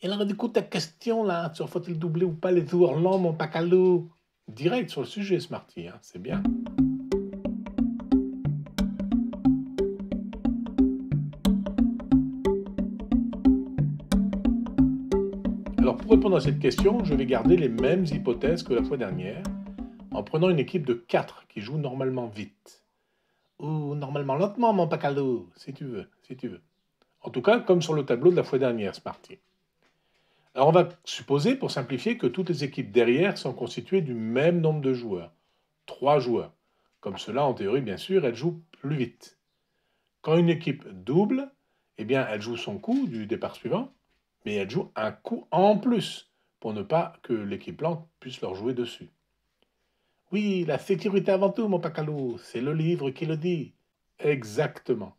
Et alors, du coup, ta question, là, sur faut-il doubler ou pas les ourlans, mon pacalou? Direct sur le sujet, Smarty, hein, c'est bien. Alors, pour répondre à cette question, je vais garder les mêmes hypothèses que la fois dernière, en prenant une équipe de 4 qui joue normalement vite. Ou normalement lentement, mon pacalou, si tu veux, si tu veux. En tout cas, comme sur le tableau de la fois dernière, Smarty. Alors, on va supposer, pour simplifier, que toutes les équipes derrière sont constituées du même nombre de joueurs. 3 joueurs. Comme cela, en théorie, bien sûr, elles jouent plus vite. Quand une équipe double, eh bien, elle joue son coup du départ suivant, mais elle joue un coup en plus, pour ne pas que l'équipe lente puisse leur jouer dessus. Oui, la sécurité avant tout, mon pacalou, c'est le livre qui le dit. Exactement.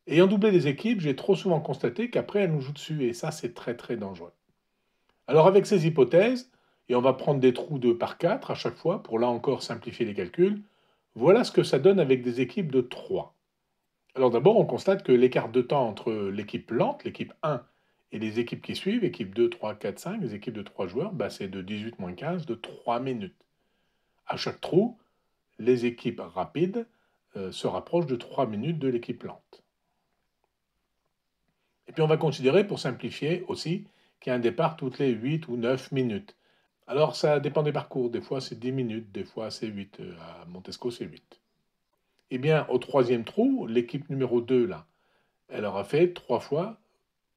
Ayant doublé les équipes, j'ai trop souvent constaté qu'après, elles nous jouent dessus, et ça, c'est très très dangereux. Alors avec ces hypothèses, et on va prendre des trous 2 par 4 à chaque fois, pour là encore simplifier les calculs, voilà ce que ça donne avec des équipes de 3. Alors d'abord, on constate que l'écart de temps entre l'équipe lente, l'équipe 1, et les équipes qui suivent, équipe 2, 3, 4, 5, les équipes de 3 joueurs, c'est de 18 moins 15, de 3 minutes. À chaque trou, les équipes rapides se rapprochent de 3 minutes de l'équipe lente. Et puis on va considérer, pour simplifier aussi, qu'il y a un départ toutes les 8 ou 9 minutes. Alors ça dépend des parcours, des fois c'est 10 minutes, des fois c'est 8, à Montesco c'est 8. Eh bien, au troisième trou, l'équipe numéro 2, là, elle aura fait 3 fois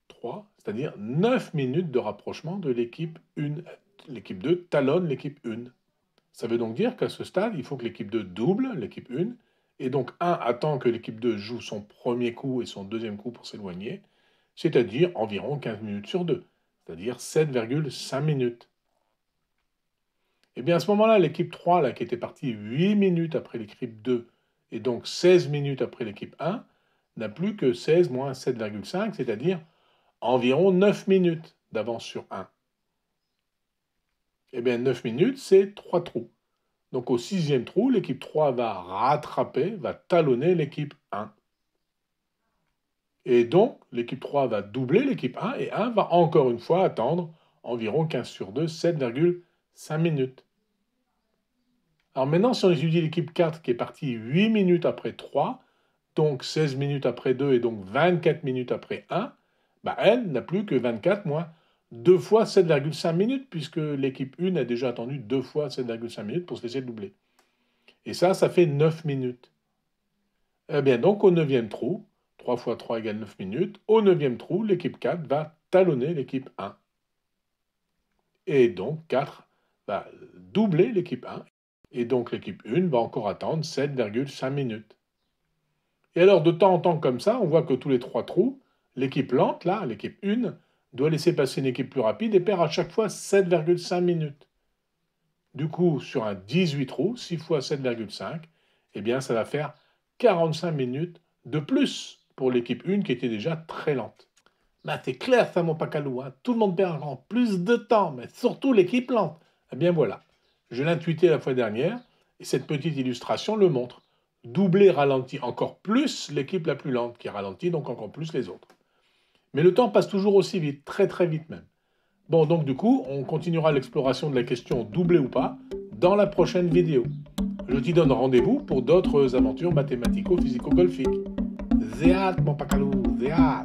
3, c'est-à-dire 9 minutes de rapprochement de l'équipe 1. L'équipe 2 talonne l'équipe 1. Ça veut donc dire qu'à ce stade, il faut que l'équipe 2 double l'équipe 1, et donc 1 attend que l'équipe 2 joue son premier coup et son deuxième coup pour s'éloigner, c'est-à-dire environ 15 minutes sur 2, c'est-à-dire 7,5 minutes. Et bien à ce moment-là, l'équipe 3, là, qui était partie 8 minutes après l'équipe 2, et donc 16 minutes après l'équipe 1, n'a plus que 16 moins 7,5, c'est-à-dire environ 9 minutes d'avance sur 1. Et bien 9 minutes, c'est 3 trous. Donc au sixième trou, l'équipe 3 va rattraper, va talonner l'équipe 1. Et donc, l'équipe 3 va doubler l'équipe 1, et 1 va encore une fois attendre environ 15 sur 2, 7,5 minutes. Alors maintenant, si on étudie l'équipe 4 qui est partie 8 minutes après 3, donc 16 minutes après 2 et donc 24 minutes après 1, elle n'a plus que 24 moins 2 fois 7,5 minutes, puisque l'équipe 1 a déjà attendu 2 fois 7,5 minutes pour se laisser doubler. Et ça fait 9 minutes. Eh bien donc au 9e trou, 3 fois 3 égale 9 minutes, au 9e trou, l'équipe 4 va talonner l'équipe 1. Et donc 4 va doubler l'équipe 1. Et donc l'équipe 1 va encore attendre 7,5 minutes. Et alors de temps en temps comme ça, on voit que tous les 3 trous, l'équipe lente, là, l'équipe 1, doit laisser passer une équipe plus rapide et perd à chaque fois 7,5 minutes. Du coup, sur un 18 trous, 6 fois 7,5, eh bien ça va faire 45 minutes de plus pour l'équipe 1 qui était déjà très lente. C'est clair ça mon pacalou, hein. Tout le monde perd en plus de temps, mais surtout l'équipe lente. Eh bien voilà, je l'intuitais la fois dernière, et cette petite illustration le montre. Doubler ralentit encore plus l'équipe la plus lente, qui ralentit donc encore plus les autres. Mais le temps passe toujours aussi vite, très très vite même. Bon, donc du coup, on continuera l'exploration de la question doubler ou pas dans la prochaine vidéo. Je t'y donne rendez-vous pour d'autres aventures mathématico-physico-golfiques. Zéat, mon pacalou, zéat.